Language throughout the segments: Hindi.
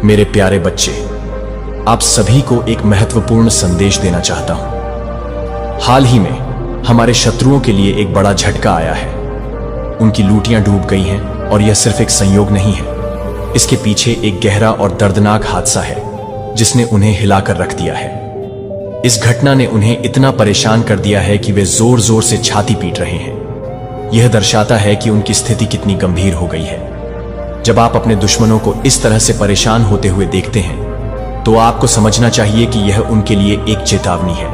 मेरे प्यारे बच्चे, आप सभी को एक महत्वपूर्ण संदेश देना चाहता हूं। हाल ही में हमारे शत्रुओं के लिए एक बड़ा झटका आया है। उनकी लूटियां डूब गई हैं और यह सिर्फ एक संयोग नहीं है। इसके पीछे एक गहरा और दर्दनाक हादसा है जिसने उन्हें हिलाकर रख दिया है। इस घटना ने उन्हें इतना परेशान कर दिया है कि वे जोर जोर से छाती पीट रहे हैं। यह दर्शाता है कि उनकी स्थिति कितनी गंभीर हो गई है। जब आप अपने दुश्मनों को इस तरह से परेशान होते हुए देखते हैं तो आपको समझना चाहिए कि यह उनके लिए एक चेतावनी है।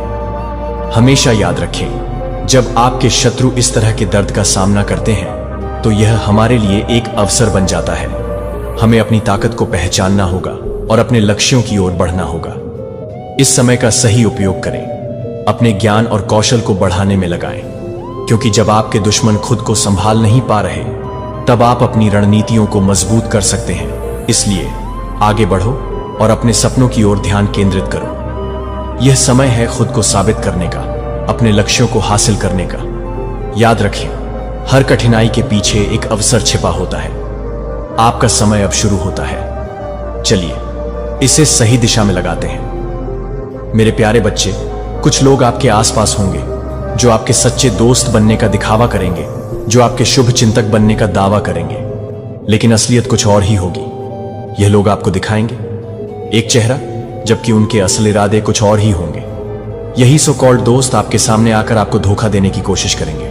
हमेशा याद रखें, जब आपके शत्रु इस तरह के दर्द का सामना करते हैं तो यह हमारे लिए एक अवसर बन जाता है। हमें अपनी ताकत को पहचानना होगा और अपने लक्ष्यों की ओर बढ़ना होगा। इस समय का सही उपयोग करें, अपने ज्ञान और कौशल को बढ़ाने में लगाएं, क्योंकि जब आपके दुश्मन खुद को संभाल नहीं पा रहे तब आप अपनी रणनीतियों को मजबूत कर सकते हैं। इसलिए आगे बढ़ो और अपने सपनों की ओर ध्यान केंद्रित करो। यह समय है खुद को साबित करने का, अपने लक्ष्यों को हासिल करने का। याद रखें, हर कठिनाई के पीछे एक अवसर छिपा होता है। आपका समय अब शुरू होता है। चलिए इसे सही दिशा में लगाते हैं। मेरे प्यारे बच्चे, कुछ लोग आपके आसपास होंगे जो आपके सच्चे दोस्त बनने का दिखावा करेंगे, जो आपके शुभ चिंतक बनने का दावा करेंगे, लेकिन असलियत कुछ और ही होगी। यह लोग आपको दिखाएंगे एक चेहरा, जबकि उनके असल इरादे कुछ और ही होंगे। यही सो कॉल्ड दोस्त आपके सामने आकर आपको धोखा देने की कोशिश करेंगे।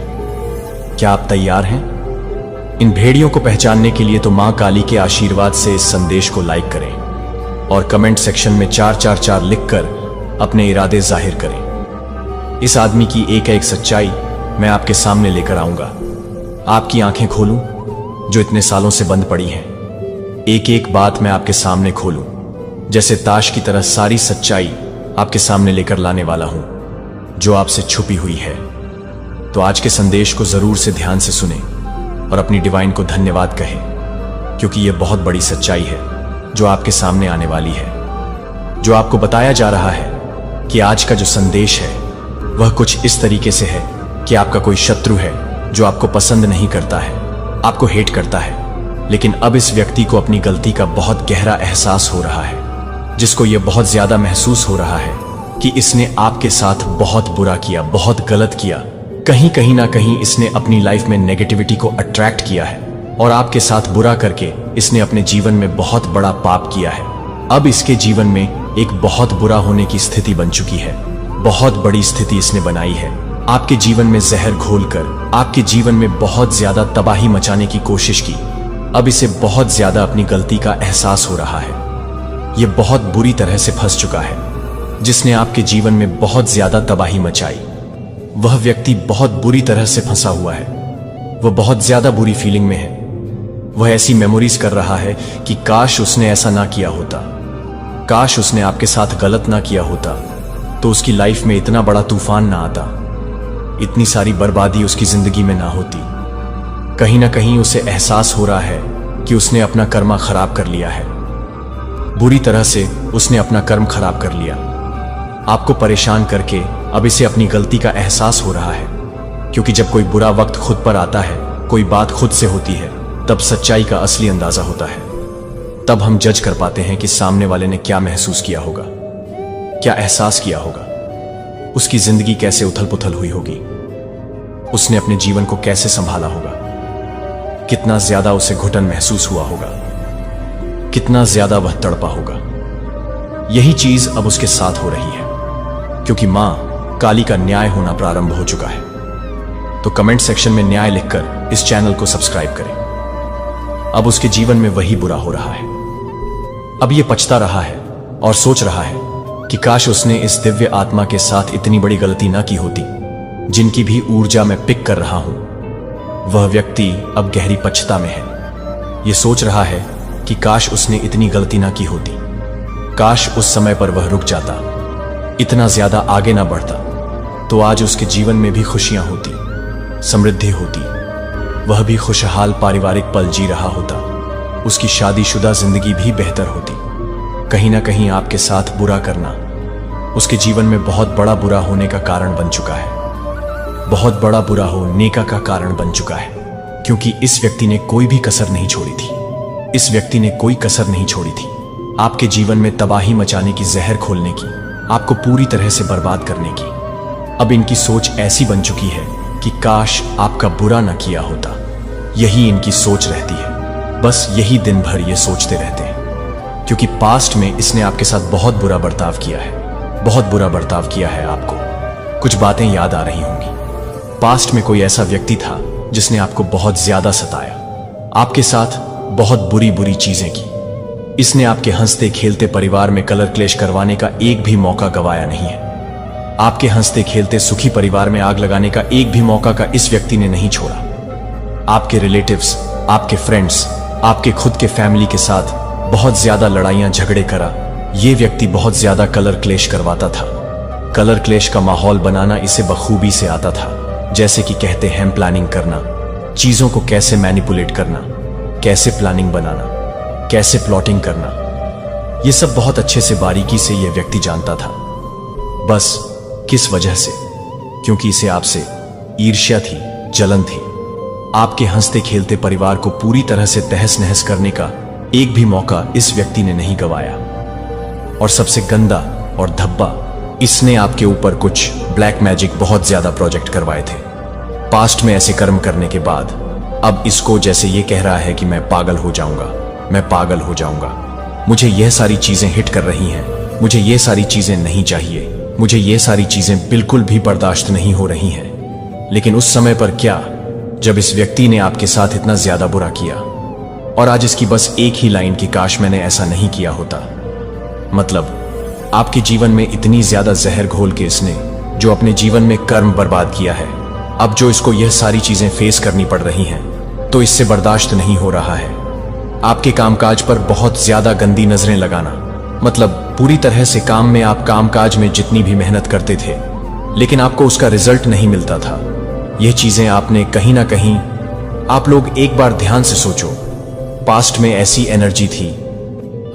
क्या आप तैयार हैं? इन भेड़ियों को पहचानने के लिए तो मां काली के आशीर्वाद से इस संदेश को लाइक करें और कमेंट सेक्शन में 444 लिखकर अपने इरादे जाहिर करें। इस आदमी की एक एक सच्चाई मैं आपके सामने लेकर आऊंगा। आपकी आंखें खोलूं जो इतने सालों से बंद पड़ी हैं। एक एक बात मैं आपके सामने खोलूं, जैसे ताश की तरह सारी सच्चाई आपके सामने लेकर लाने वाला हूं जो आपसे छुपी हुई है। तो आज के संदेश को जरूर से ध्यान से सुने और अपनी डिवाइन को धन्यवाद कहें, क्योंकि यह बहुत बड़ी सच्चाई है जो आपके सामने आने वाली है। जो आपको बताया जा रहा है कि आज का जो संदेश है वह कुछ इस तरीके से है कि आपका कोई शत्रु है जो आपको पसंद नहीं करता है, आपको हेट करता है, लेकिन अब इस व्यक्ति को अपनी गलती का बहुत गहरा एहसास हो रहा है, जिसको यह बहुत ज्यादा महसूस हो रहा है कि इसने आपके साथ बहुत बुरा किया, बहुत गलत किया। कहीं कहीं ना कहीं इसने अपनी लाइफ में नेगेटिविटी को अट्रैक्ट किया है और आपके साथ बुरा करके इसने अपने जीवन में बहुत बड़ा पाप किया है। अब इसके जीवन में एक बहुत बुरा होने की स्थिति बन चुकी है। बहुत बड़ी स्थिति इसने बनाई है। आपके जीवन में जहर घोलकर आपके जीवन में बहुत ज्यादा तबाही मचाने की कोशिश की। अब इसे बहुत ज्यादा अपनी गलती का एहसास हो रहा है। यह बहुत बुरी तरह से फंस चुका है। जिसने आपके जीवन में बहुत ज्यादा तबाही मचाई, वह व्यक्ति बहुत बुरी तरह से फंसा हुआ है। वह बहुत ज्यादा बुरी फीलिंग में है। वह ऐसी मेमोरीज कर रहा है कि काश उसने ऐसा ना किया होता, काश उसने आपके साथ गलत ना किया होता तो उसकी लाइफ में इतना बड़ा तूफान ना आता, इतनी सारी बर्बादी उसकी जिंदगी में ना होती। कहीं ना कहीं उसे एहसास हो रहा है कि उसने अपना कर्मा खराब कर लिया है। बुरी तरह से उसने अपना कर्म खराब कर लिया। आपको परेशान करके अब इसे अपनी गलती का एहसास हो रहा है, क्योंकि जब कोई बुरा वक्त खुद पर आता है, कोई बात खुद से होती है, तब सच्चाई का असली अंदाजा होता है। तब हम जज कर पाते हैं कि सामने वाले ने क्या महसूस किया होगा, क्या एहसास किया होगा, उसकी जिंदगी कैसे उथल पुथल हुई होगी, उसने अपने जीवन को कैसे संभाला होगा, कितना ज्यादा उसे घुटन महसूस हुआ होगा, कितना ज्यादा वह तड़पा होगा। यही चीज अब उसके साथ हो रही है, क्योंकि मां काली का न्याय होना प्रारंभ हो चुका है। तो कमेंट सेक्शन में न्याय लिखकर इस चैनल को सब्सक्राइब करें। अब उसके जीवन में वही बुरा हो रहा है। अब यह पछता रहा है और सोच रहा है कि काश उसने इस दिव्य आत्मा के साथ इतनी बड़ी गलती ना की होती, जिनकी भी ऊर्जा मैं पिक कर रहा हूं। वह व्यक्ति अब गहरी पछता में है। यह सोच रहा है कि काश उसने इतनी गलती ना की होती, काश उस समय पर वह रुक जाता, इतना ज्यादा आगे ना बढ़ता, तो आज उसके जीवन में भी खुशियां होती, समृद्धि होती, वह भी खुशहाल पारिवारिक पल जी रहा होता, उसकी शादीशुदा जिंदगी भी बेहतर होती। कहीं ना कहीं आपके साथ बुरा करना उसके जीवन में बहुत बड़ा बुरा होने का कारण बन चुका है, बहुत बड़ा बुरा होने का कारण बन चुका है, क्योंकि इस व्यक्ति ने कोई भी कसर नहीं छोड़ी थी। इस व्यक्ति ने कोई कसर नहीं छोड़ी थी। आपके जीवन में तबाही मचाने की, जहर खोलने की, आपको पूरी तरह से बर्बाद करने की। अब इनकी सोच ऐसी बन चुकी है कि काश आपका बुरा न किया होता। यही इनकी सोच रहती है, बस यही दिन भर ये सोचते रहते हैं, क्योंकि पास्ट में इसने आपके साथ बहुत बुरा बर्ताव किया है, बहुत बुरा बर्ताव किया है आपको। कुछ बातें याद आ रही होंगी। पास्ट में कोई ऐसा व्यक्ति था जिसने आपको बहुत ज्यादा सताया, आपके साथ बहुत बुरी बुरी चीजें की। इसने आपके हंसते खेलते परिवार में कलर क्लेश करवाने का एक भी मौका गंवाया नहीं है। आपके हंसते खेलते सुखी परिवार में आग लगाने का एक भी मौका का इस व्यक्ति ने नहीं छोड़ा। आपके रिलेटिव्स, आपके फ्रेंड्स, आपके खुद के फैमिली के साथ बहुत ज्यादा लड़ाइयां झगड़े करा। ये व्यक्ति बहुत ज्यादा कलर क्लेश करवाता था। कलर क्लेश का माहौल बनाना इसे बखूबी से आता था। जैसे कि कहते हैं प्लानिंग करना, चीजों को कैसे मैनिपुलेट करना, कैसे प्लानिंग बनाना, कैसे प्लॉटिंग करना, ये सब बहुत अच्छे से बारीकी से यह व्यक्ति जानता था। बस किस वजह से? क्योंकि इसे आपसे ईर्ष्या थी, जलन थी। आपके हंसते खेलते परिवार को पूरी तरह से तहस नहस करने का एक भी मौका इस व्यक्ति ने नहीं गंवाया। और सबसे गंदा और धब्बा, इसने आपके ऊपर कुछ ब्लैक मैजिक बहुत ज्यादा प्रोजेक्ट करवाए थे। पास्ट में ऐसे कर्म करने के बाद अब इसको जैसे ये कह रहा है कि मैं पागल हो जाऊंगा, मैं पागल हो जाऊंगा, मुझे यह सारी चीजें हिट कर रही हैं, मुझे ये सारी चीजें नहीं चाहिए, मुझे ये सारी चीजें बिल्कुल भी बर्दाश्त नहीं हो रही हैं। लेकिन उस समय पर क्या, जब इस व्यक्ति ने आपके साथ इतना ज्यादा बुरा किया और आज इसकी बस एक ही लाइन की काश मैंने ऐसा नहीं किया होता। मतलब आपके जीवन में इतनी ज्यादा जहर घोल के इसने जो अपने जीवन में कर्म बर्बाद किया है, अब जो इसको यह सारी चीजें फेस करनी पड़ रही हैं, तो इससे बर्दाश्त नहीं हो रहा है। आपके कामकाज पर बहुत ज्यादा गंदी नजरें लगाना, मतलब पूरी तरह से काम में आप कामकाज में जितनी भी मेहनत करते थे लेकिन आपको उसका रिजल्ट नहीं मिलता था। यह चीजें आपने कहीं ना कहीं, आप लोग एक बार ध्यान से सोचो, पास्ट में ऐसी एनर्जी थी।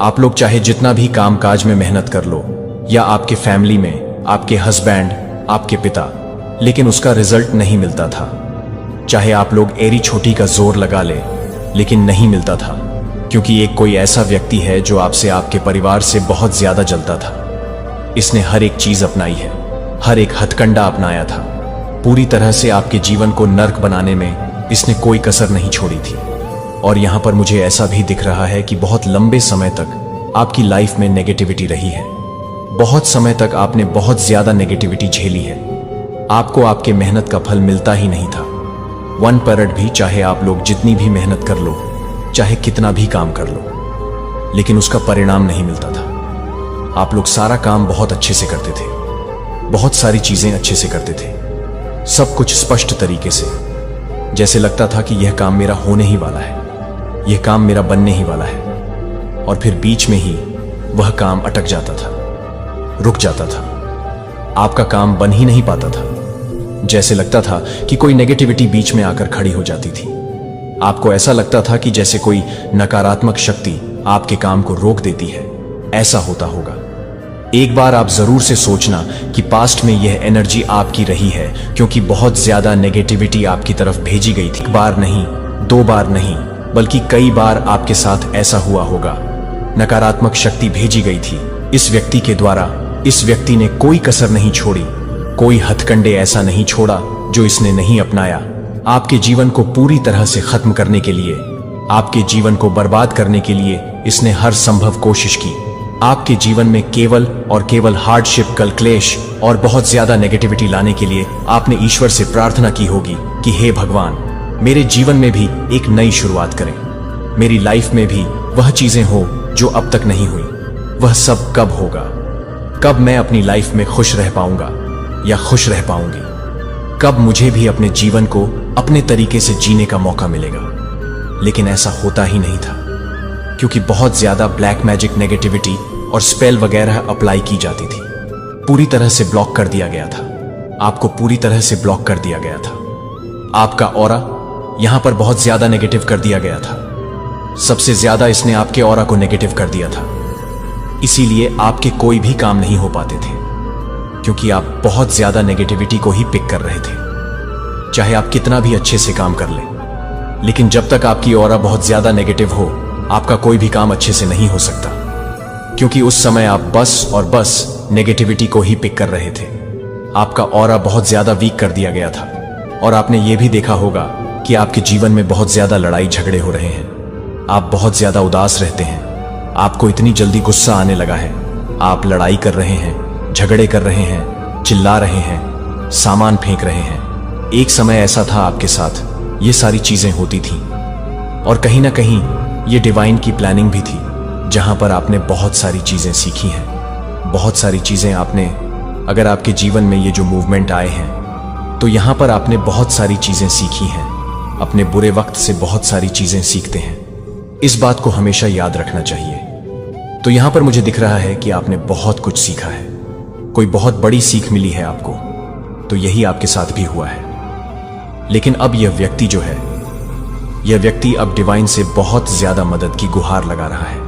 आप लोग चाहे जितना भी कामकाज में मेहनत कर लो, या आपके फैमिली में आपके हस्बैंड, आपके पिता, लेकिन उसका रिजल्ट नहीं मिलता था। चाहे आप लोग एरी छोटी का जोर लगा ले, लेकिन नहीं मिलता था, क्योंकि एक कोई ऐसा व्यक्ति है जो आपसे, आपके परिवार से बहुत ज्यादा जलता था। इसने हर एक चीज अपनाई है, हर एक हथकंडा अपनाया था। पूरी तरह से आपके जीवन को नर्क बनाने में इसने कोई कसर नहीं छोड़ी थी। और यहां पर मुझे ऐसा भी दिख रहा है कि बहुत लंबे समय तक आपकी लाइफ में नेगेटिविटी रही है। बहुत समय तक आपने बहुत ज्यादा नेगेटिविटी झेली है। आपको आपके मेहनत का फल मिलता ही नहीं था। 1% भी, चाहे आप लोग जितनी भी मेहनत कर लो, चाहे कितना भी काम कर लो, लेकिन उसका परिणाम नहीं मिलता था। आप लोग सारा काम बहुत अच्छे से करते थे, बहुत सारी चीजें अच्छे से करते थे, सब कुछ स्पष्ट तरीके से, जैसे लगता था कि यह काम मेरा होने ही वाला है, यह काम मेरा बनने ही वाला है। और फिर बीच में ही वह काम अटक जाता था, रुक जाता था, आपका काम बन ही नहीं पाता था। जैसे लगता था कि कोई नेगेटिविटी बीच में आकर खड़ी हो जाती थी। आपको ऐसा लगता था कि जैसे कोई नकारात्मक शक्ति आपके काम को रोक देती है। ऐसा होता होगा। एक बार आप जरूर से सोचना कि पास्ट में यह एनर्जी आपकी रही है, क्योंकि बहुत ज्यादा नेगेटिविटी आपकी तरफ भेजी गई थी। एक बार नहीं, 2 बार नहीं, बल्कि कई बार आपके साथ ऐसा हुआ होगा। नकारात्मक शक्ति भेजी गई थी इस व्यक्ति के द्वारा। इस व्यक्ति ने कोई कसर नहीं छोड़ी, कोई हथकंडे ऐसा नहीं छोड़ा जो इसने नहीं अपनाया। आपके जीवन को पूरी तरह से खत्म करने के लिए, आपके जीवन को बर्बाद करने के लिए इसने हर संभव कोशिश की। आपके जीवन में केवल और केवल हार्डशिप, कल क्लेश और बहुत ज्यादा नेगेटिविटी लाने के लिए आपने ईश्वर से प्रार्थना की होगी कि हे भगवान, मेरे जीवन में भी एक नई शुरुआत करें। मेरी लाइफ में भी वह चीजें हो जो अब तक नहीं हुई। वह सब कब होगा? कब मैं अपनी लाइफ में खुश रह पाऊंगा या खुश रह पाऊंगी? कब मुझे भी अपने जीवन को अपने तरीके से जीने का मौका मिलेगा? लेकिन ऐसा होता ही नहीं था, क्योंकि बहुत ज्यादा ब्लैक मैजिक, नेगेटिविटी और स्पेल वगैरह अप्लाई की जाती थी। पूरी तरह से ब्लॉक कर दिया गया था। आपको पूरी तरह से ब्लॉक कर दिया गया था। आपका ऑरा यहां पर बहुत ज्यादा नेगेटिव कर दिया गया था। सबसे ज्यादा इसने आपके ऑरा को नेगेटिव कर दिया था। इसीलिए आपके कोई भी काम नहीं हो पाते थे, क्योंकि आप बहुत ज्यादा नेगेटिविटी को ही पिक कर रहे थे। चाहे आप कितना भी अच्छे से काम कर लें, लेकिन जब तक आपकी ऑरा बहुत ज्यादा नेगेटिव हो, आपका कोई भी काम अच्छे से नहीं हो सकता। क्योंकि उस समय आप बस और बस नेगेटिविटी को ही पिक कर रहे थे। आपका ऑरा बहुत ज्यादा वीक कर दिया गया था और आपने ये भी देखा होगा कि आपके जीवन में बहुत ज्यादा लड़ाई झगड़े हो रहे हैं। आप बहुत ज्यादा उदास रहते हैं, आपको इतनी जल्दी गुस्सा आने लगा है, आप लड़ाई कर रहे हैं, झगड़े कर रहे हैं, चिल्ला रहे हैं, सामान फेंक रहे हैं। एक समय ऐसा था आपके साथ ये सारी चीजें होती थीं और कहीं ना कहीं ये डिवाइन की प्लानिंग भी थी, जहां पर आपने बहुत सारी चीजें सीखी हैं। बहुत सारी चीजें आपने, अगर आपके जीवन में ये जो मूवमेंट आए हैं तो यहां पर आपने बहुत सारी चीजें सीखी हैं। अपने बुरे वक्त से बहुत सारी चीजें सीखते हैं, इस बात को हमेशा याद रखना चाहिए। तो यहां पर मुझे दिख रहा है कि आपने बहुत कुछ सीखा है, कोई बहुत बड़ी सीख मिली है आपको, तो यही आपके साथ भी हुआ है। लेकिन अब यह व्यक्ति जो है, यह व्यक्ति अब डिवाइन से बहुत ज्यादा मदद की गुहार लगा रहा है,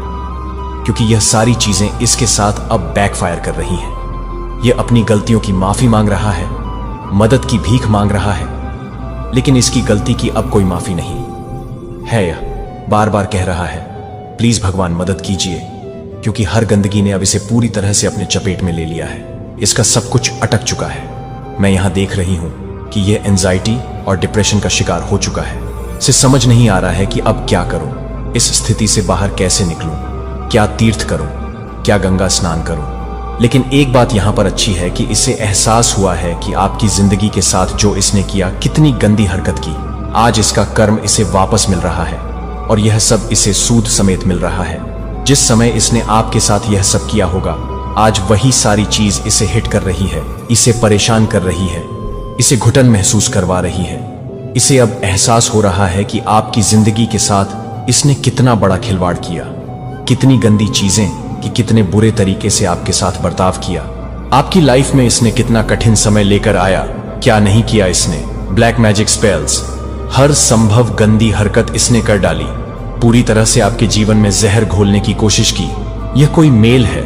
क्योंकि यह सारी चीजें इसके साथ अब बैकफायर कर रही हैं। यह अपनी गलतियों की माफी मांग रहा है, मदद की भीख मांग रहा है, लेकिन इसकी गलती की अब कोई माफी नहीं है। यह बार बार कह रहा है, प्लीज भगवान मदद कीजिए, क्योंकि हर गंदगी ने अब इसे पूरी तरह से अपने चपेट में ले लिया है। इसका सब कुछ अटक चुका है। मैं यहां देख रही हूं कि यह एंजाइटी और डिप्रेशन का शिकार हो चुका है। इसे समझ नहीं आ रहा है कि अब क्या करूं, इस स्थिति से बाहर कैसे निकलूं, क्या तीर्थ करूं, क्या गंगा स्नान करूं। लेकिन एक बात यहां पर अच्छी है कि इसे एहसास हुआ है कि आपकी जिंदगी के साथ जो इसने किया, कितनी गंदी हरकत की, आज इसका कर्म इसे वापस मिल रहा है और यह सब इसे सूद समेत मिल रहा है। जिस समय इसने आपके साथ यह सब किया होगा, आज वही सारी चीज इसे हिट कर रही है, इसे परेशान कर रही है, इसे घुटन महसूस करवा रही है। इसे अब एहसास हो रहा है कि आपकी जिंदगी के साथ इसने कितना बड़ा खिलवाड़ किया, कितनी गंदी चीजें, कि कितने बुरे तरीके से आपके साथ बर्ताव किया। आपकी लाइफ में इसने कितना कठिन समय लेकर आया, क्या नहीं किया इसने। ब्लैक मैजिक स्पेल्स, हर संभव गंदी हरकत इसने कर डाली, पूरी तरह से आपके जीवन में जहर घोलने की कोशिश की। यह कोई मेल है,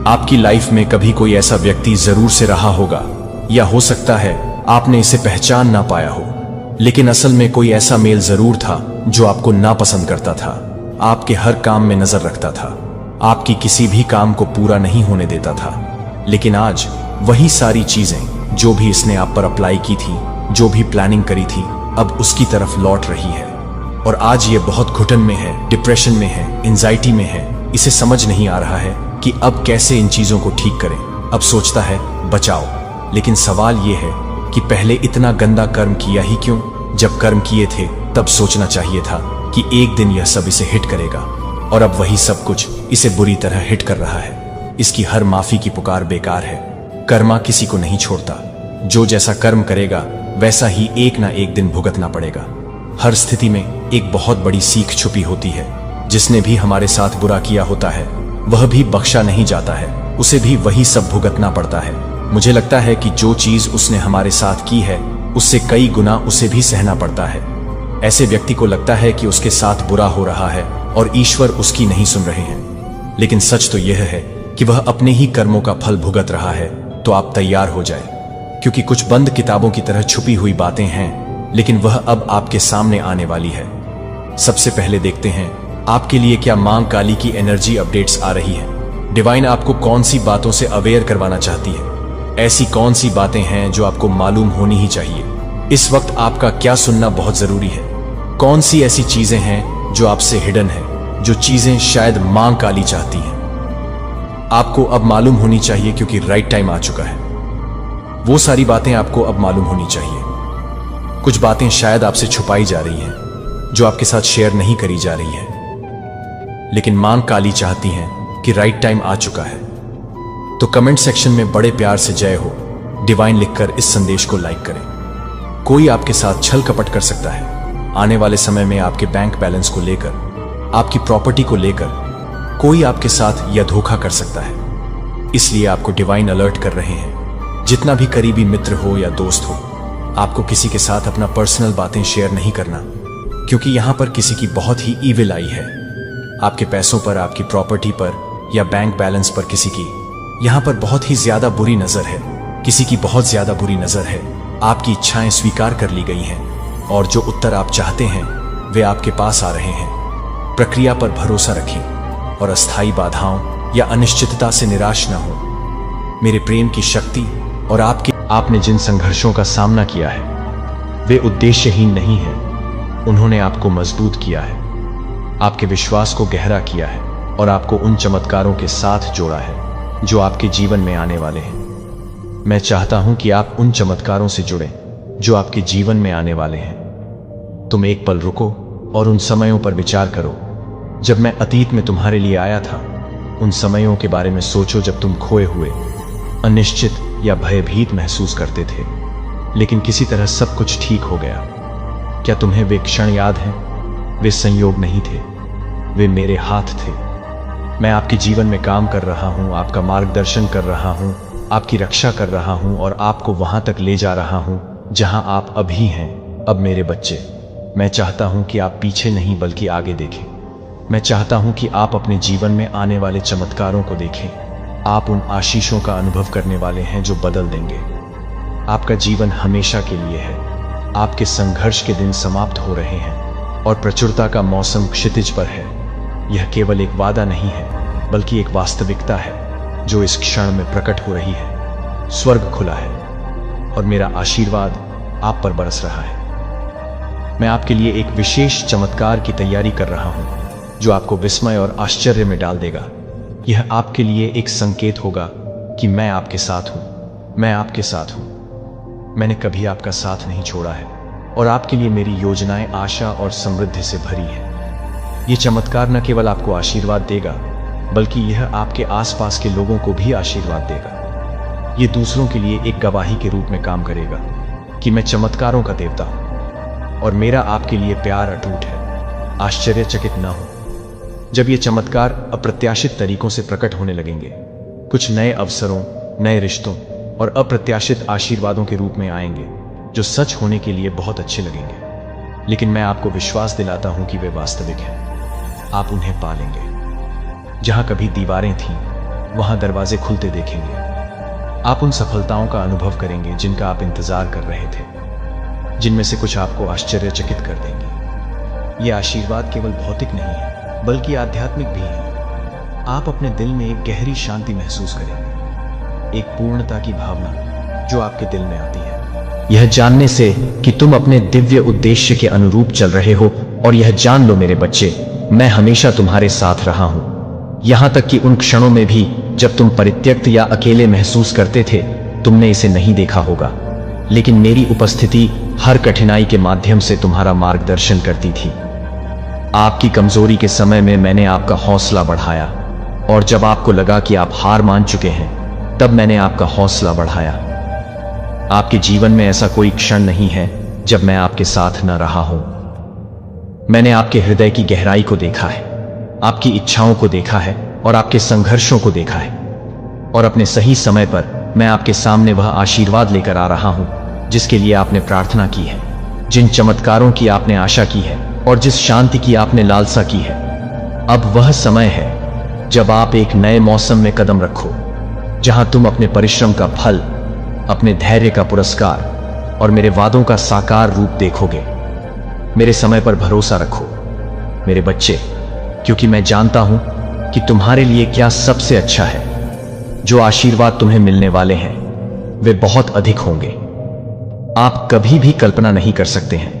आपकी लाइफ में कभी कोई ऐसा व्यक्ति जरूर से रहा होगा, या हो सकता है आपने इसे पहचान ना पाया हो, लेकिन असल में कोई ऐसा मेल जरूर था जो आपको नापसंद करता था, आपके हर काम में नजर रखता था, आपकी किसी भी काम को पूरा नहीं होने देता था। लेकिन आज वही सारी चीजें जो भी इसने आप पर अप्लाई की थी, जो भी प्लानिंग करी थी, अब उसकी तरफ लौट रही है और आज ये बहुत घुटन में है, डिप्रेशन में है, एंजाइटी में है। इसे समझ नहीं आ रहा है कि अब कैसे इन चीजों को ठीक करें। अब सोचता है बचाओ, लेकिन सवाल ये है कि पहले इतना गंदा कर्म किया ही क्यों। जब कर्म किए थे तब सोचना चाहिए था कि एक दिन यह सब इसे हिट करेगा, और अब वही सब कुछ इसे बुरी तरह हिट कर रहा है। इसकी हर माफी की पुकार बेकार है। कर्मा किसी को नहीं छोड़ता, जो जैसा कर्म करेगा वैसा ही एक ना एक दिन भुगतना पड़ेगा। हर स्थिति में एक बहुत बड़ी सीख छुपी होती है। जिसने भी हमारे साथ बुरा किया होता है वह भी बख्शा नहीं जाता है, उसे भी वही सब भुगतना पड़ता है। मुझे लगता है कि जो चीज उसने हमारे साथ की है उससे कई गुना उसे भी सहना पड़ता है। ऐसे व्यक्ति को लगता है कि उसके साथ बुरा हो रहा है और ईश्वर उसकी नहीं सुन रहे हैं, लेकिन सच तो यह है कि वह अपने ही कर्मों का फल भुगत रहा है। तो आप तैयार हो जाए, क्योंकि कुछ बंद किताबों की तरह छुपी हुई बातें हैं, लेकिन वह अब आपके सामने आने वाली है। सबसे पहले देखते हैं आपके लिए क्या मां काली की एनर्जी अपडेट्स आ रही है। डिवाइन आपको कौन सी बातों से अवेयर करवाना चाहती है, ऐसी कौन सी बातें हैं जो आपको मालूम होनी ही चाहिए। इस वक्त आपका क्या सुनना बहुत जरूरी है। कौन सी ऐसी चीजें हैं जो आपसे हिडन है, जो चीजें शायद मां काली चाहती हैं, आपको अब मालूम होनी चाहिए, क्योंकि राइट टाइम आ चुका है। वो सारी बातें आपको अब मालूम होनी चाहिए। कुछ बातें शायद आपसे छुपाई जा रही हैं, जो आपके साथ शेयर नहीं करी जा रही है, लेकिन मां काली चाहती हैं कि राइट टाइम आ चुका है। तो कमेंट सेक्शन में बड़े प्यार से जय हो डिवाइन लिखकर इस संदेश को लाइक करें। कोई आपके साथ छल कपट कर सकता है। आने वाले समय में आपके बैंक बैलेंस को लेकर, आपकी प्रॉपर्टी को लेकर कोई आपके साथ यह धोखा कर सकता है। इसलिए आपको डिवाइन अलर्ट कर रहे हैं, जितना भी करीबी मित्र हो या दोस्त हो, आपको किसी के साथ अपना पर्सनल बातें शेयर नहीं करना, क्योंकि यहां पर किसी की बहुत ही ईविल आई है। आपके पैसों पर, आपकी प्रॉपर्टी पर या बैंक बैलेंस पर किसी की यहां पर बहुत ही ज्यादा बुरी नजर है। किसी की बहुत ज्यादा बुरी नजर है। आपकी इच्छाएं स्वीकार कर ली गई हैं और जो उत्तर आप चाहते हैं वे आपके पास आ रहे हैं। प्रक्रिया पर भरोसा रखें और अस्थायी बाधाओं या अनिश्चितता से निराश ना हो। मेरे प्रेम की शक्ति और आपने जिन संघर्षों का सामना किया है वे उद्देश्यहीन नहीं है। उन्होंने आपको मजबूत किया है, आपके विश्वास को गहरा किया है और आपको उन चमत्कारों के साथ जोड़ा है जो आपके जीवन में आने वाले हैं। मैं चाहता हूं कि आप उन चमत्कारों से जुड़ें जो आपके जीवन में आने वाले हैं। तुम एक पल रुको और उन समयों पर विचार करो जब मैं अतीत में तुम्हारे लिए आया था। उन समयों के बारे में सोचो जब तुम खोए हुए, अनिश्चित या भयभीत महसूस करते थे, लेकिन किसी तरह सब कुछ ठीक हो गया। क्या तुम्हें वे क्षण याद हैं? वे संयोग नहीं थे, वे मेरे हाथ थे। मैं आपके जीवन में काम कर रहा हूं, आपका मार्गदर्शन कर रहा हूं, आपकी रक्षा कर रहा हूं और आपको वहां तक ले जा रहा हूं जहां आप अभी हैं। अब मेरे बच्चे, मैं चाहता हूं कि आप पीछे नहीं बल्कि आगे देखें। मैं चाहता हूं कि आप अपने जीवन में आने वाले चमत्कारों को देखें। आप उन आशीषों का अनुभव करने वाले हैं जो बदल देंगे। आपका जीवन हमेशा के लिए है। आपके संघर्ष के दिन समाप्त हो रहे हैं और प्रचुरता का मौसम क्षितिज पर है। यह केवल एक वादा नहीं है बल्कि एक वास्तविकता है जो इस क्षण में प्रकट हो रही है। स्वर्ग खुला है और मेरा आशीर्वाद आप पर बरस रहा है। मैं आपके लिए एक विशेष चमत्कार की तैयारी कर रहा हूं जो आपको विस्मय और आश्चर्य में डाल देगा। यह आपके लिए एक संकेत होगा कि मैं आपके साथ हूं, मैं आपके साथ हूं। मैंने कभी आपका साथ नहीं छोड़ा है और आपके लिए मेरी योजनाएं आशा और समृद्धि से भरी है। ये चमत्कार न केवल आपको आशीर्वाद देगा बल्कि यह आपके आसपास के लोगों को भी आशीर्वाद देगा। ये दूसरों के लिए एक गवाही के रूप में काम करेगा कि मैं चमत्कारों का देवता हूं और मेरा आपके लिए प्यार अटूट है। आश्चर्यचकित न हो जब ये चमत्कार अप्रत्याशित तरीकों से प्रकट होने लगेंगे। कुछ नए अवसरों, नए रिश्तों और अप्रत्याशित आशीर्वादों के रूप में आएंगे जो सच होने के लिए बहुत अच्छे लगेंगे, लेकिन मैं आपको विश्वास दिलाता हूं कि वे वास्तविक हैं। आप उन्हें पालेंगे। जहां कभी दीवारें थीं वहां दरवाजे खुलते देखेंगे। आप उन सफलताओं का अनुभव करेंगे जिनका आप इंतजार कर रहे थे, जिनमें से कुछ आपको आश्चर्यचकित कर देंगे। ये आशीर्वाद केवल भौतिक नहीं है बल्कि आध्यात्मिक भी है। आप अपने दिल में एक गहरी शांति महसूस करेंगे, एक पूर्णता की भावना जो आपके दिल में आती है, यह जानने से कि तुम अपने दिव्य उद्देश्य के अनुरूप चल रहे हो। और यह जान लो मेरे बच्चे, मैं हमेशा तुम्हारे साथ रहा हूं, यहां तक कि उन क्षणों में भी जब तुम परित्यक्त या अकेले महसूस करते थे। तुमने इसे नहीं देखा होगा, लेकिन मेरी उपस्थिति हर कठिनाई के माध्यम से तुम्हारा मार्गदर्शन करती थी। आपकी कमजोरी के समय में मैंने आपका हौसला बढ़ाया और जब आपको लगा कि आप हार मान चुके हैं तब मैंने आपका हौसला बढ़ाया। आपके जीवन में ऐसा कोई क्षण नहीं है जब मैं आपके साथ न रहा हूं। मैंने आपके हृदय की गहराई को देखा है, आपकी इच्छाओं को देखा है और आपके संघर्षों को देखा है। और अपने सही समय पर मैं आपके सामने वह आशीर्वाद लेकर आ रहा हूं जिसके लिए आपने प्रार्थना की है, जिन चमत्कारों की आपने आशा की है और जिस शांति की आपने लालसा की है। अब वह समय है जब आप एक नए मौसम में कदम रखो, जहां तुम अपने परिश्रम का फल, अपने धैर्य का पुरस्कार और मेरे वादों का साकार रूप देखोगे। मेरे समय पर भरोसा रखो मेरे बच्चे, क्योंकि मैं जानता हूं कि तुम्हारे लिए क्या सबसे अच्छा है। जो आशीर्वाद तुम्हें मिलने वाले हैं वे बहुत अधिक होंगे, आप कभी भी कल्पना नहीं कर सकते हैं,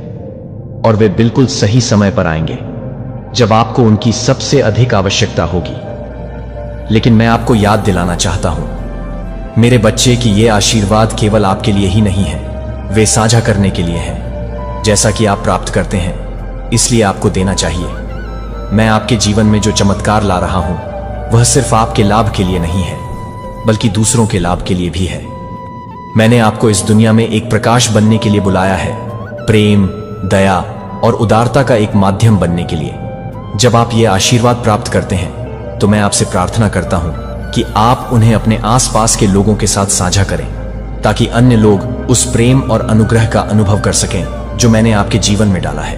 और वे बिल्कुल सही समय पर आएंगे जब आपको उनकी सबसे अधिक आवश्यकता होगी। लेकिन मैं आपको याद दिलाना चाहता हूं मेरे बच्चे कि ये आशीर्वाद केवल आपके लिए ही नहीं है, वे साझा करने के लिए हैं। जैसा कि आप प्राप्त करते हैं इसलिए आपको देना चाहिए। मैं आपके जीवन में जो चमत्कार ला रहा हूं वह सिर्फ आपके लाभ के लिए नहीं है बल्कि दूसरों के लाभ के लिए भी है। मैंने आपको इस दुनिया में एक प्रकाश बनने के लिए बुलाया है, प्रेम, दया और उदारता का एक माध्यम बनने के लिए। जब आप ये आशीर्वाद प्राप्त करते हैं तो मैं आपसे प्रार्थना करता हूं कि आप उन्हें अपने आसपास के लोगों के साथ साझा करें ताकि अन्य लोग उस प्रेम और अनुग्रह का अनुभव कर सकें जो मैंने आपके जीवन में डाला है।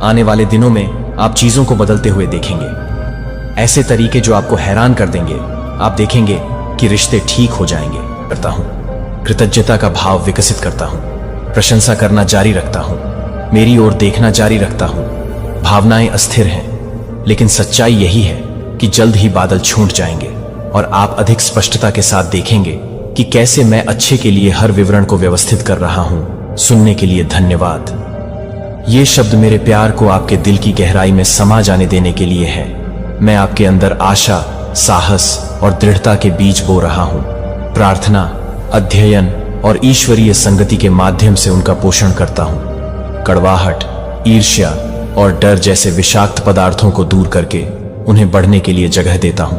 आने वाले दिनों में आप चीजों को बदलते हुए देखेंगे, ऐसे तरीके जो आपको हैरान कर देंगे। आप देखेंगे कि रिश्ते ठीक हो जाएंगे। करता हूं, कृतज्ञता का भाव विकसित करता हूं, प्रशंसा करना जारी रखता हूं, मेरी ओर देखना जारी रखता हूं। भावनाएं अस्थिर हैं लेकिन सच्चाई यही है कि जल्द ही बादल छूट जाएंगे और आप अधिक स्पष्टता के साथ देखेंगे कि कैसे मैं अच्छे के लिए हर विवरण को व्यवस्थित कर रहा हूं। सुनने के लिए धन्यवाद। ये शब्द मेरे प्यार को आपके दिल की गहराई में समा जाने देने के लिए है। मैं आपके अंदर आशा, साहस और दृढ़ता के बीज बो रहा हूं। प्रार्थना, अध्ययन और ईश्वरीय संगति के माध्यम से उनका पोषण करता हूं। कड़वाहट, ईर्ष्या और डर जैसे विषाक्त पदार्थों को दूर करके उन्हें बढ़ने के लिए जगह देता हूं।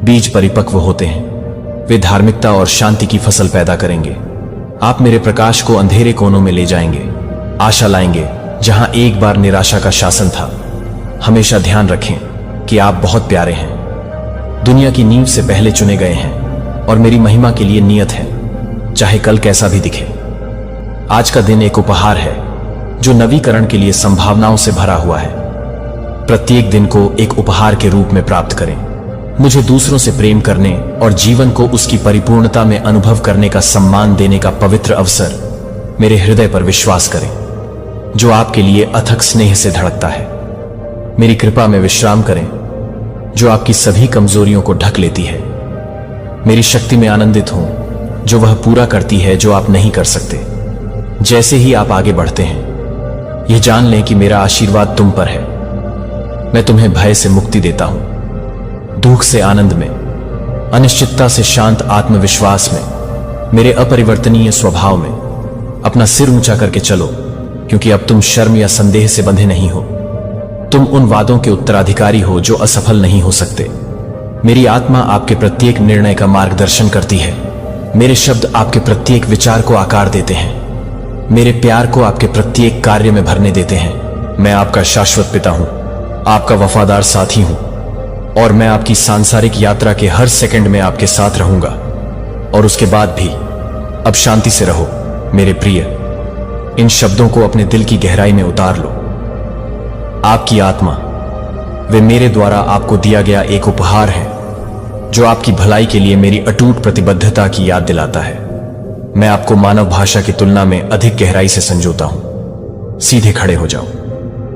बीज परिपक्व होते हैं, वे धार्मिकता और शांति की फसल पैदा करेंगे। आप मेरे प्रकाश को अंधेरे कोनों में ले जाएंगे, आशा लाएंगे जहां एक बार निराशा का शासन था। हमेशा ध्यान रखें कि आप बहुत प्यारे हैं, दुनिया की नींव से पहले चुने गए हैं और मेरी महिमा के लिए नियत है, चाहे कल कैसा भी दिखे। आज का दिन एक उपहार है जो नवीकरण के लिए संभावनाओं से भरा हुआ है। प्रत्येक दिन को एक उपहार के रूप में प्राप्त करें। मुझे दूसरों से प्रेम करने और जीवन को उसकी परिपूर्णता में अनुभव करने का सम्मान देने का पवित्र अवसर मेरे हृदय पर विश्वास करें, जो आपके लिए अथक स्नेह से धड़कता है। मेरी कृपा में विश्राम करें, जो आपकी सभी कमजोरियों को ढक लेती है। मेरी शक्ति में आनंदित हों, जो वह पूरा करती है जो आप नहीं कर सकते। जैसे ही आप आगे बढ़ते हैं, यह जान लें कि मेरा आशीर्वाद तुम पर है। मैं तुम्हें भय से मुक्ति देता हूं, दुख से आनंद में, अनिश्चितता से शांत आत्मविश्वास में, मेरे अपरिवर्तनीय स्वभाव में। अपना सिर ऊंचा करके चलो, क्योंकि अब तुम शर्म या संदेह से बंधे नहीं हो। तुम उन वादों के उत्तराधिकारी हो जो असफल नहीं हो सकते। मेरी आत्मा आपके प्रत्येक निर्णय का मार्गदर्शन करती है। मेरे शब्द आपके प्रत्येक विचार को आकार देते हैं, मेरे प्यार को आपके प्रत्येक कार्य में भरने देते हैं। मैं आपका शाश्वत पिता हूं, आपका वफादार साथी हूं और मैं आपकी सांसारिक यात्रा के हर सेकंड में आपके साथ रहूंगा। और उसके बाद भी अब शांति से रहो मेरे प्रिय। इन शब्दों को अपने दिल की गहराई में उतार लो। आपकी आत्मा, वे मेरे द्वारा आपको दिया गया एक उपहार है जो आपकी भलाई के लिए मेरी अटूट प्रतिबद्धता की याद दिलाता है। मैं आपको मानव भाषा की तुलना में अधिक गहराई से संजोता हूं। सीधे खड़े हो जाओ,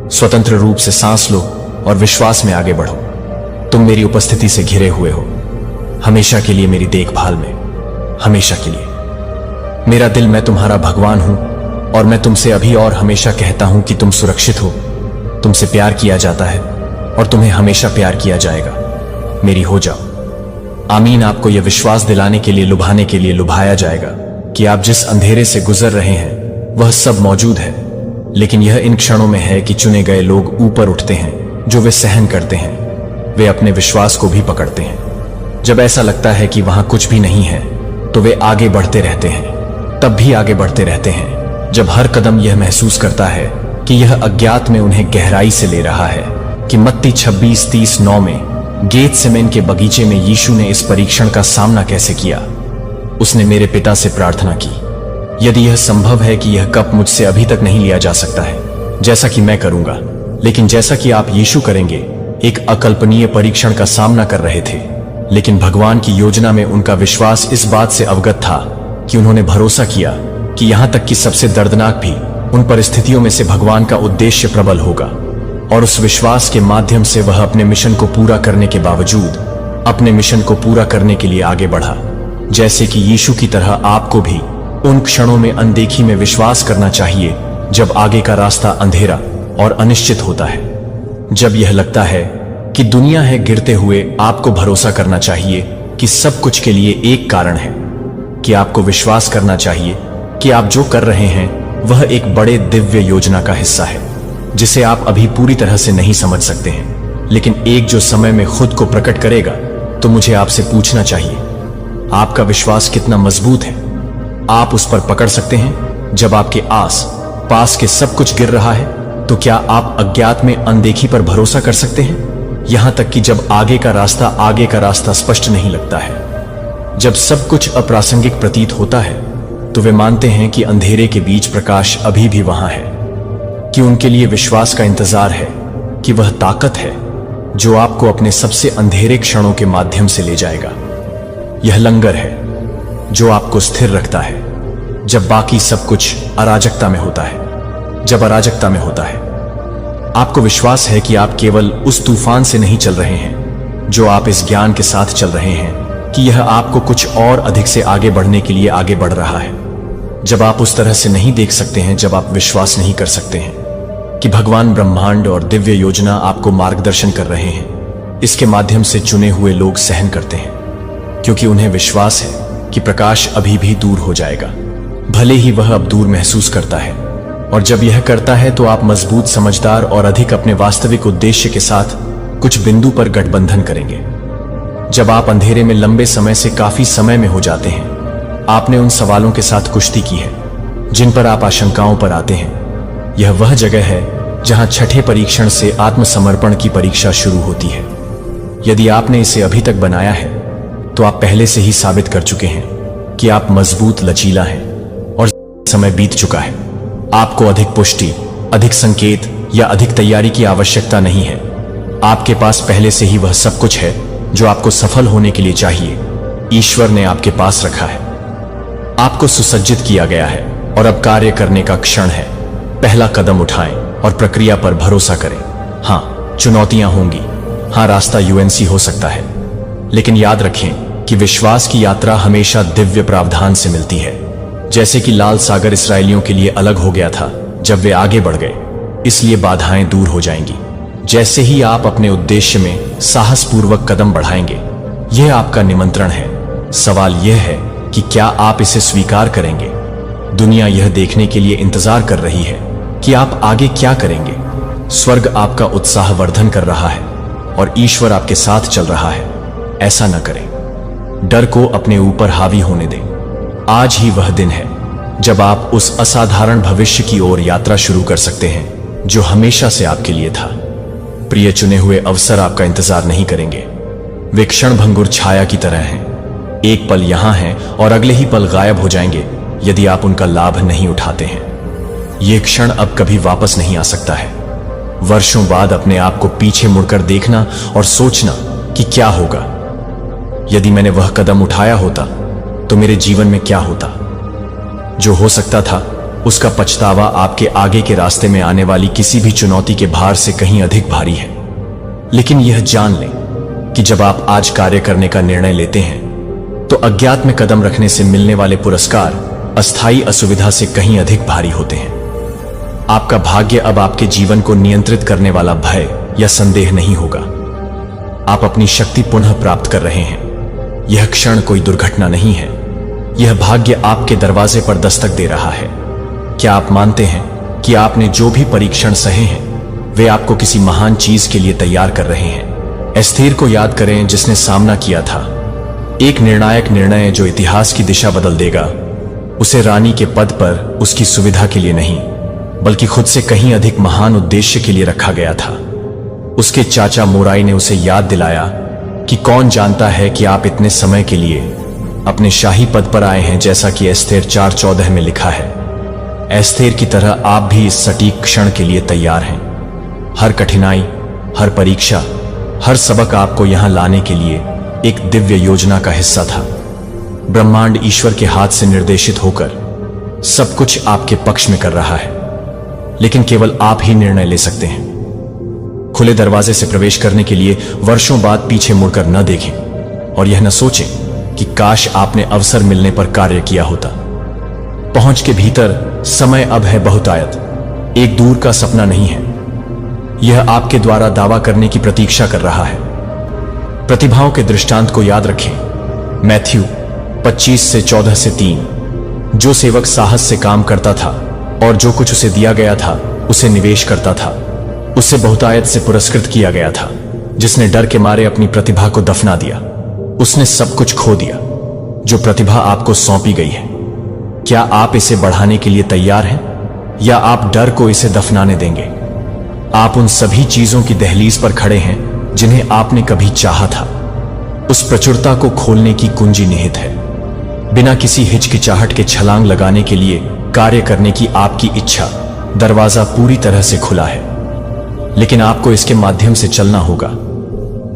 स्वतंत्र रूप से सांस लो और विश्वास में आगे बढ़ो। तुम मेरी उपस्थिति से घिरे हुए हो, हमेशा के लिए मेरी देखभाल में, हमेशा के लिए। मेरा दिल, मैं तुम्हारा भगवान हूं और मैं तुमसे अभी और हमेशा कहता हूं कि तुम सुरक्षित हो। तुमसे प्यार किया जाता है और तुम्हें हमेशा प्यार किया जाएगा। मेरी हो जाओ। आमीन। आपको यह विश्वास दिलाने के लिए, लुभाने के लिए लुभाया जाएगा कि आप जिस अंधेरे से गुजर रहे हैं वह सब मौजूद है, लेकिन यह इन क्षणों में है कि चुने गए लोग ऊपर उठते हैं, जो वे सहन करते हैं। वे अपने विश्वास को भी पकड़ते हैं। जब ऐसा लगता है कि वहां कुछ भी नहीं है, तो वे आगे बढ़ते रहते हैं, तब भी आगे बढ़ते रहते हैं। जब हर कदम यह महसूस करता है कि यह अज्ञात में उन्हें गहराई से ले रहा है। कि मत्ती 26:30-9 में गेतसेमने के बगीचे में यीशु ने इस परीक्षण का सामना कैसे किया। उसने मेरे पिता से प्रार्थना की, यदि यह संभव है कि यह कप मुझसे अभी तक नहीं लिया जा सकता है जैसा कि मैं करूंगा, लेकिन जैसा कि आप यीशु करेंगे। एक अकल्पनीय परीक्षण का सामना कर रहे थे, लेकिन भगवान की योजना में उनका विश्वास इस बात से अवगत था कि उन्होंने भरोसा किया कि यहां तक कि सबसे दर्दनाक भी उन परिस्थितियों में से भगवान का उद्देश्य प्रबल होगा। और उस विश्वास के माध्यम से वह अपने मिशन को पूरा करने के बावजूद अपने मिशन को पूरा करने के लिए आगे बढ़ा। जैसे कि यीशु की तरह आपको भी उन क्षणों में अनदेखी में विश्वास करना चाहिए जब आगे का रास्ता अंधेरा और अनिश्चित होता है। जब यह लगता है कि दुनिया है गिरते हुए, आपको भरोसा करना चाहिए कि सब कुछ के लिए एक कारण है। कि आपको विश्वास करना चाहिए कि आप जो कर रहे हैं वह एक बड़े दिव्य योजना का हिस्सा है, जिसे आप अभी पूरी तरह से नहीं समझ सकते हैं, लेकिन एक जो समय में खुद को प्रकट करेगा। तो मुझे आपसे पूछना चाहिए, आपका विश्वास कितना मजबूत है? आप उस पर पकड़ सकते हैं जब आपके आस पास के सब कुछ गिर रहा है? तो क्या आप अज्ञात में अनदेखी पर भरोसा कर सकते हैं, यहां तक कि जब आगे का रास्ता स्पष्ट नहीं लगता है? जब सब कुछ अप्रासंगिक प्रतीत होता है, तो वे मानते हैं कि अंधेरे के बीच प्रकाश अभी भी वहां है, कि उनके लिए विश्वास का इंतजार है, कि वह ताकत है जो आपको अपने सबसे अंधेरे क्षणों के माध्यम से ले जाएगा। यह लंगर है जो आपको स्थिर रखता है जब बाकी सब कुछ अराजकता में होता है। जब अराजकता में होता है, आपको विश्वास है कि आप केवल उस तूफान से नहीं चल रहे हैं, जो आप इस ज्ञान के साथ चल रहे हैं कि यह आपको कुछ और अधिक से आगे बढ़ने के लिए आगे बढ़ रहा है। जब आप उस तरह से नहीं देख सकते हैं, जब आप विश्वास नहीं कर सकते हैं कि भगवान ब्रह्मांड और दिव्य योजना आपको मार्गदर्शन कर रहे हैं, इसके माध्यम से चुने हुए लोग सहन करते हैं, क्योंकि उन्हें विश्वास है कि प्रकाश अभी भी दूर हो जाएगा, भले ही वह अब दूर महसूस करता है। और जब यह करता है तो आप मजबूत, समझदार और अधिक अपने वास्तविक उद्देश्य के साथ कुछ बिंदु पर गठबंधन करेंगे। जब आप अंधेरे में लंबे समय से काफी समय में हो जाते हैं, आपने उन सवालों के साथ कुश्ती की है जिन पर आप आशंकाओं पर आते हैं। यह वह जगह है जहां छठे परीक्षण से आत्मसमर्पण की परीक्षा शुरू होती है। यदि आपने इसे अभी तक बनाया है तो आप पहले से ही साबित कर चुके हैं कि आप मजबूत, लचीला हैं और समय बीत चुका है। आपको अधिक पुष्टि, अधिक संकेत या अधिक तैयारी की आवश्यकता नहीं है। आपके पास पहले से ही वह सब कुछ है जो आपको सफल होने के लिए चाहिए। ईश्वर ने आपके पास रखा है, आपको सुसज्जित किया गया है और अब कार्य करने का क्षण है। पहला कदम उठाएं और प्रक्रिया पर भरोसा करें। हाँ, चुनौतियां होंगी, हाँ, रास्ता यूएनसी हो सकता है, लेकिन याद रखें कि विश्वास की यात्रा हमेशा दिव्य प्रावधान से मिलती है। जैसे कि लाल सागर इसराइलियों के लिए अलग हो गया था जब वे आगे बढ़ गए, इसलिए बाधाएं दूर हो जाएंगी जैसे ही आप अपने उद्देश्य में साहसपूर्वक कदम बढ़ाएंगे। यह आपका निमंत्रण है। सवाल यह है कि क्या आप इसे स्वीकार करेंगे। दुनिया यह देखने के लिए इंतजार कर रही है कि आप आगे क्या करेंगे। स्वर्ग आपका उत्साहवर्धन कर रहा है और ईश्वर आपके साथ चल रहा है। ऐसा न करें, डर को अपने ऊपर हावी होने दें। आज ही वह दिन है जब आप उस असाधारण भविष्य की ओर यात्रा शुरू कर सकते हैं जो हमेशा से आपके लिए था। प्रिय, चुने हुए अवसर आपका इंतजार नहीं करेंगे। वे क्षणभंगुर छाया की तरह हैं। एक पल यहां हैं और अगले ही पल गायब हो जाएंगे यदि आप उनका लाभ नहीं उठाते हैं। यह क्षण अब कभी वापस नहीं आ सकता है। वर्षों बाद अपने आप को पीछे मुड़कर देखना और सोचना कि क्या होगा यदि मैंने वह कदम उठाया होता, तो मेरे जीवन में क्या होता। जो हो सकता था उसका पछतावा आपके आगे के रास्ते में आने वाली किसी भी चुनौती के भार से कहीं अधिक भारी है। लेकिन यह जान लें कि जब आप आज कार्य करने का निर्णय लेते हैं तो अज्ञात में कदम रखने से मिलने वाले पुरस्कार अस्थायी असुविधा से कहीं अधिक भारी होते हैं। आपका भाग्य अब आपके जीवन को नियंत्रित करने वाला भय या संदेह नहीं होगा। आप अपनी शक्ति पुनः प्राप्त कर रहे हैं। यह क्षण कोई दुर्घटना नहीं है। यह भाग्य आपके दरवाजे पर दस्तक दे रहा है। क्या आप मानते हैं कि आपने जो भी परीक्षण सहे हैं वे आपको किसी महान चीज के लिए तैयार कर रहे हैं। एस्थेर को याद करें जिसने सामना किया था एक निर्णायक निर्णय जो इतिहास की दिशा बदल देगा। उसे रानी के पद पर उसकी सुविधा के लिए नहीं, बल्कि खुद से कहीं अधिक महान उद्देश्य के लिए रखा गया था। उसके चाचा मोराई ने उसे याद दिलाया कि कौन जानता है कि आप इतने समय के लिए अपने शाही पद पर आए हैं, जैसा कि एस्थेर 4:14 में लिखा है। एस्थेर की तरह आप भी इस सटीक क्षण के लिए तैयार हैं। हर कठिनाई, हर परीक्षा, हर सबक आपको यहां लाने के लिए एक दिव्य योजना का हिस्सा था। ब्रह्मांड ईश्वर के हाथ से निर्देशित होकर सब कुछ आपके पक्ष में कर रहा है, लेकिन केवल आप ही निर्णय ले सकते हैं। खुले दरवाजे से प्रवेश करने के लिए वर्षों बाद पीछे मुड़कर न देखें और यह न सोचें कि काश आपने अवसर मिलने पर कार्य किया होता। पहुंच के भीतर समय अब है बहुतायत, एक दूर का सपना नहीं है। यह आपके द्वारा दावा करने की प्रतीक्षा कर रहा है। प्रतिभाओं के दृष्टांत को याद रखें। मैथ्यू 25:14-3। जो सेवक साहस से काम करता था और जो कुछ उसे दिया गया था उसे निवेश करता था, उसे बहुतायत से पुरस्कृत किया गया था। जिसने डर के मारे अपनी प्रतिभा को दफना दिया, उसने सब कुछ खो दिया जो प्रतिभा आपको सौंपी गई है। क्या आप इसे बढ़ाने के लिए तैयार हैं या आप डर को इसे दफनाने देंगे? आप उन सभी चीजों की दहलीज पर खड़े हैं जिन्हें आपने कभी चाहा था। उस प्रचुरता को खोलने की कुंजी निहित है। बिना किसी हिचकिचाहट के छलांग लगाने के लिए कार्य करने की आपकी इच्छा, दरवाजा पूरी तरह से खुला है, लेकिन आपको इसके माध्यम से चलना होगा।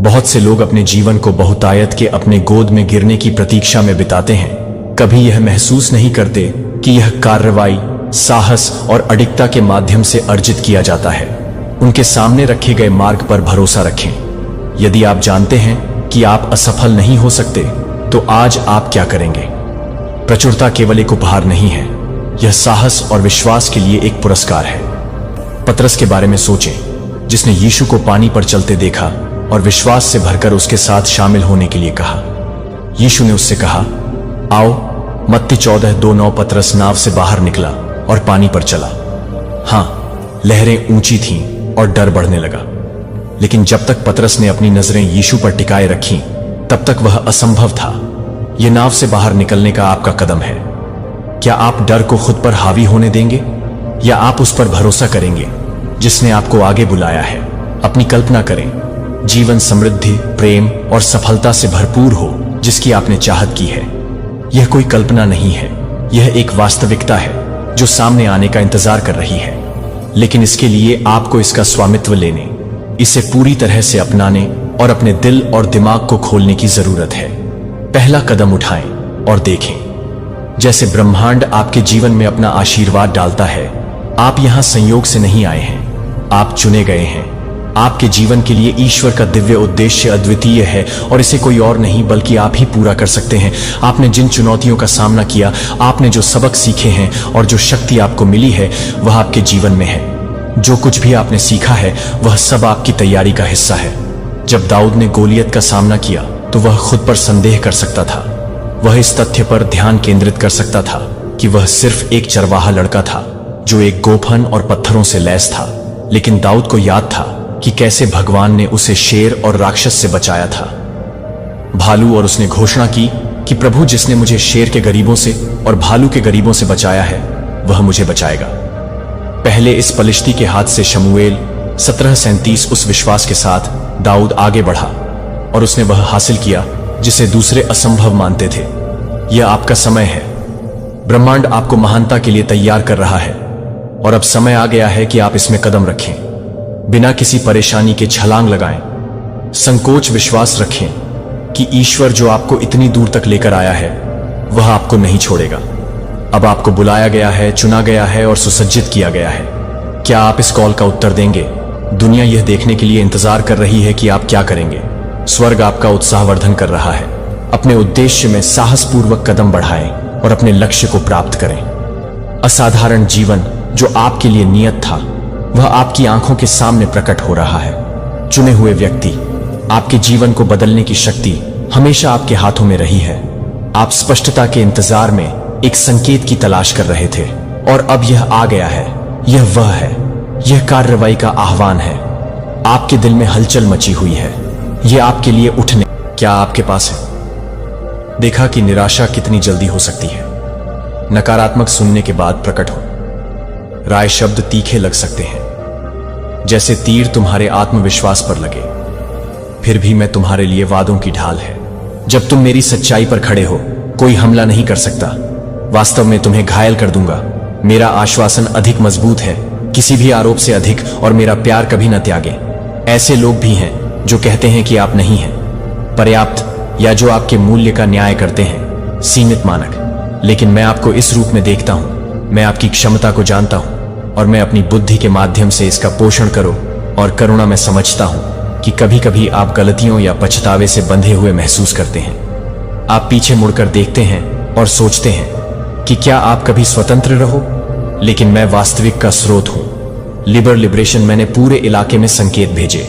बहुत से लोग अपने जीवन को बहुतायत के अपने गोद में गिरने की प्रतीक्षा में बिताते हैं। कभी यह महसूस नहीं करते कि यह कार्रवाई, साहस और अडिगता के माध्यम से अर्जित किया जाता है। उनके सामने रखे गए मार्ग पर भरोसा रखें। यदि आप जानते हैं कि आप असफल नहीं हो सकते, तो आज आप क्या करेंगे? प्रचुरता केवल एक उपहार नहीं है, यह साहस और विश्वास के लिए एक पुरस्कार है। पतरस के बारे में सोचें, जिसने यीशु को पानी पर चलते देखा और विश्वास से भरकर उसके साथ शामिल होने के लिए कहा। यीशु ने उससे कहा, आओ। मत्ती 14:2-9। पतरस नाव से बाहर निकला और पानी पर चला। हाँ, लहरें ऊंची थीं और डर बढ़ने लगा, लेकिन जब तक पतरस ने अपनी नजरें यीशु पर टिकाए रखीं, तब तक वह असंभव था। यह नाव से बाहर निकलने का आपका कदम है। क्या आप डर को खुद पर हावी होने देंगे, या आप उस पर भरोसा करेंगे जिसने आपको आगे बुलाया है? अपनी कल्पना करें, जीवन समृद्धि, प्रेम और सफलता से भरपूर हो जिसकी आपने चाहत की है। यह कोई कल्पना नहीं है, यह एक वास्तविकता है जो सामने आने का इंतजार कर रही है। लेकिन इसके लिए आपको इसका स्वामित्व लेने, इसे पूरी तरह से अपनाने और अपने दिल और दिमाग को खोलने की जरूरत है। पहला कदम उठाएं और देखें। जैसे ब्रह्मांड आपके जीवन में अपना आशीर्वाद डालता है, आप यहां संयोग से नहीं आए हैं, आप चुने गए हैं। आपके जीवन के लिए ईश्वर का दिव्य उद्देश्य अद्वितीय है और इसे कोई और नहीं बल्कि आप ही पूरा कर सकते हैं। आपने जिन चुनौतियों का सामना किया, आपने जो सबक सीखे हैं और जो शक्ति आपको मिली है, वह आपके जीवन में है। जो कुछ भी आपने सीखा है, वह सब आपकी तैयारी का हिस्सा है। जब दाऊद ने गोलियत का सामना किया, तो वह खुद पर संदेह कर सकता था। वह इस तथ्य पर ध्यान केंद्रित कर सकता था कि वह सिर्फ एक चरवाहा लड़का था जो एक गोफन और पत्थरों से लैस था। लेकिन दाऊद को याद था कि कैसे भगवान ने उसे शेर और राक्षस से बचाया था, भालू, और उसने घोषणा की कि प्रभु जिसने मुझे शेर के गरीबों से और भालू के गरीबों से बचाया है, वह मुझे बचाएगा। पहले इस पलिश्ती के हाथ से शमूएल 17:37। उस विश्वास के साथ दाऊद आगे बढ़ा और उसने वह हासिल किया जिसे दूसरे असंभव मानते थे। यह आपका समय है। ब्रह्मांड आपको महानता के लिए तैयार कर रहा है और अब समय आ गया है कि आप इसमें कदम रखें। बिना किसी परेशानी के छलांग लगाएं। संकोच विश्वास रखें कि ईश्वर जो आपको इतनी दूर तक लेकर आया है, वह आपको नहीं छोड़ेगा। अब आपको बुलाया गया है, चुना गया है और सुसज्जित किया गया है। क्या आप इस कॉल का उत्तर देंगे? दुनिया यह देखने के लिए इंतजार कर रही है कि आप क्या करेंगे। स्वर्ग आपका उत्साहवर्धन कर रहा है। अपने उद्देश्य में साहसपूर्वक कदम बढ़ाएं और अपने लक्ष्य को प्राप्त करें। असाधारण जीवन जो आपके लिए नियत था, वह आपकी आंखों के सामने प्रकट हो रहा है। चुने हुए व्यक्ति, आपके जीवन को बदलने की शक्ति हमेशा आपके हाथों में रही है। आप स्पष्टता के इंतजार में एक संकेत की तलाश कर रहे थे और अब यह आ गया है। यह वह है, यह कार्रवाई का आह्वान है। आपके दिल में हलचल मची हुई है। यह आपके लिए उठने। क्या आपके पास है? देखा कि निराशा कितनी जल्दी हो सकती है। नकारात्मक सुनने के बाद प्रकट हो। राय शब्द तीखे लग सकते हैं, जैसे तीर तुम्हारे आत्मविश्वास पर लगे। फिर भी मैं तुम्हारे लिए वादों की ढाल है। जब तुम मेरी सच्चाई पर खड़े हो, कोई हमला नहीं कर सकता। वास्तव में तुम्हें घायल कर दूंगा। मेरा आश्वासन अधिक मजबूत है, किसी भी आरोप से अधिक, और मेरा प्यार कभी न त्यागे। ऐसे लोग भी हैं जो कहते हैं कि आप नहीं हैं पर्याप्त, या जो आपके मूल्य का न्याय करते हैं, सीमित मानक। लेकिन मैं आपको इस रूप में देखता हूं। मैं आपकी क्षमता को जानता हूं और मैं अपनी बुद्धि के माध्यम से इसका पोषण करो और करुणा में समझता हूं कि कभी कभी आप गलतियों या पछतावे से बंधे हुए महसूस करते हैं। आप पीछे मुड़कर देखते हैं और सोचते हैं कि क्या आप कभी स्वतंत्र रहो, लेकिन मैं वास्तविक का स्रोत हूं। लिबरेशन। मैंने पूरे इलाके में संकेत भेजे।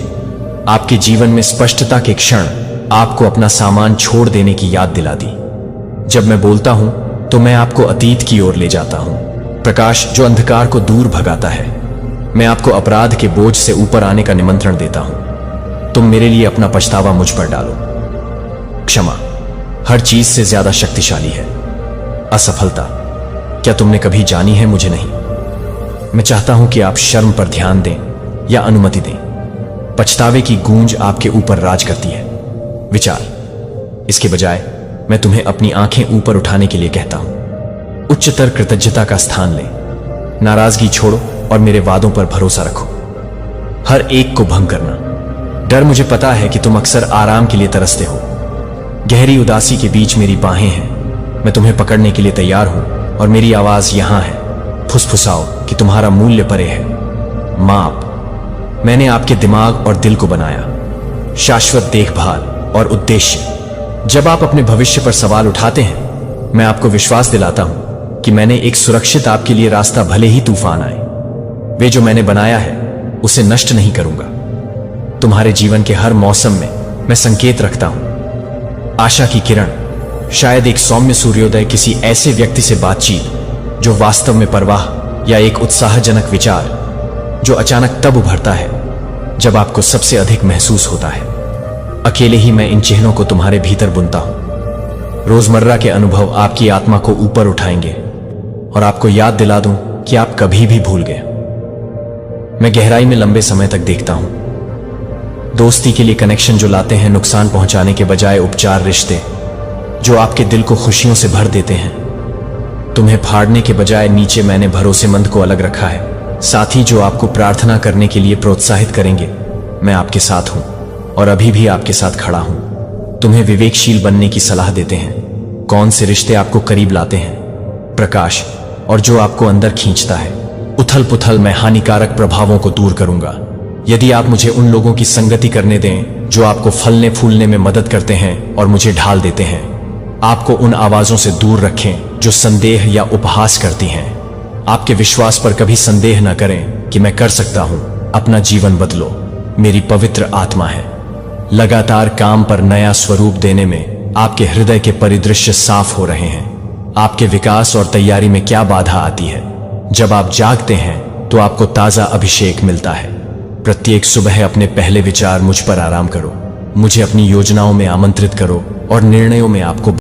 आपके जीवन में स्पष्टता के क्षण आपको अपना सामान छोड़ देने की याद दिला दी। जब मैं बोलता हूं तो मैं आपको अतीत की ओर ले जाता हूं, प्रकाश जो अंधकार को दूर भगाता है। मैं आपको अपराध के बोझ से ऊपर आने का निमंत्रण देता हूं। तुम मेरे लिए अपना पछतावा मुझ पर डालो। क्षमा हर चीज से ज्यादा शक्तिशाली है। असफलता क्या तुमने कभी जानी है? मुझे नहीं। मैं चाहता हूं कि आप शर्म पर ध्यान दें या अनुमति दें। पछतावे की गूंज आपके ऊपर राज करती है। विचार। इसके बजाय मैं तुम्हें अपनी आंखें ऊपर उठाने के लिए कहता हूं। उच्चतर कृतज्ञता का स्थान लें। नाराजगी छोड़ो और मेरे वादों पर भरोसा रखो। हर एक को भंग करना। डर, मुझे पता है कि तुम अक्सर आराम के लिए तरसते हो। गहरी उदासी के बीच मेरी बाहें हैं। मैं तुम्हें पकड़ने के लिए तैयार हूं और मेरी आवाज यहां है। फुसफुसाओ कि तुम्हारा मूल्य परे है। माप। मैंने आपके दिमाग और दिल को बनाया। शाश्वत देखभाल और उद्देश्य। जब आप अपने भविष्य पर सवाल उठाते हैं, मैं आपको विश्वास दिलाता हूं कि मैंने एक सुरक्षित आपके लिए रास्ता, भले ही तूफान आए, वे जो मैंने बनाया है उसे नष्ट नहीं करूंगा। तुम्हारे जीवन के हर मौसम में मैं संकेत रखता हूं, आशा की किरण, शायद एक सौम्य सूर्योदय, किसी ऐसे व्यक्ति से बातचीत जो वास्तव में परवाह, या एक उत्साहजनक विचार जो अचानक तब उभरता है जब आपको सबसे अधिक महसूस होता है। अकेले ही मैं इन चिन्हों को तुम्हारे भीतर बुनता हूं। रोजमर्रा के अनुभव आपकी आत्मा को ऊपर उठाएंगे और आपको याद दिला दूं कि आप कभी भी भूल गए। मैं गहराई में लंबे समय तक देखता हूं, दोस्ती के लिए कनेक्शन जो लाते हैं नुकसान पहुंचाने के बजाय उपचार, रिश्ते जो आपके दिल को खुशियों से भर देते हैं, तुम्हें फाड़ने के बजाय नीचे, मैंने भरोसेमंद को अलग रखा है, साथी जो आपको प्रार्थना करने के लिए प्रोत्साहित करेंगे। मैं आपके साथ हूं और अभी भी आपके साथ खड़ा हूं। तुम्हें विवेकशील बनने की सलाह देते हैं, कौन से रिश्ते आपको करीब लाते हैं, प्रकाश, और जो आपको अंदर खींचता है, उथल पुथल। मैं हानिकारक प्रभावों को दूर करूंगा यदि आप मुझे उन लोगों की संगति करने दें जो आपको फलने फूलने में मदद करते हैं और मुझे ढाल देते हैं। आपको उन आवाजों से दूर रखें जो संदेह या उपहास करती हैं। आपके विश्वास पर कभी संदेह न करें कि मैं कर सकता हूं। अपना जीवन बदलो, मेरी पवित्र आत्मा है। लगातार काम पर नया स्वरूप देने में आपके हृदय के परिदृश्य साफ हो रहे हैं। आपके विकास और तैयारी में क्या बाधा आती है? जब आप जागते हैं तो आपको ताजा अभिषेक मिलता है। प्रत्येक सुबह अपने पहले विचार, मुझ पर आराम करो, मुझे अपनी योजनाओं में आमंत्रित करो और निर्णयों में आपको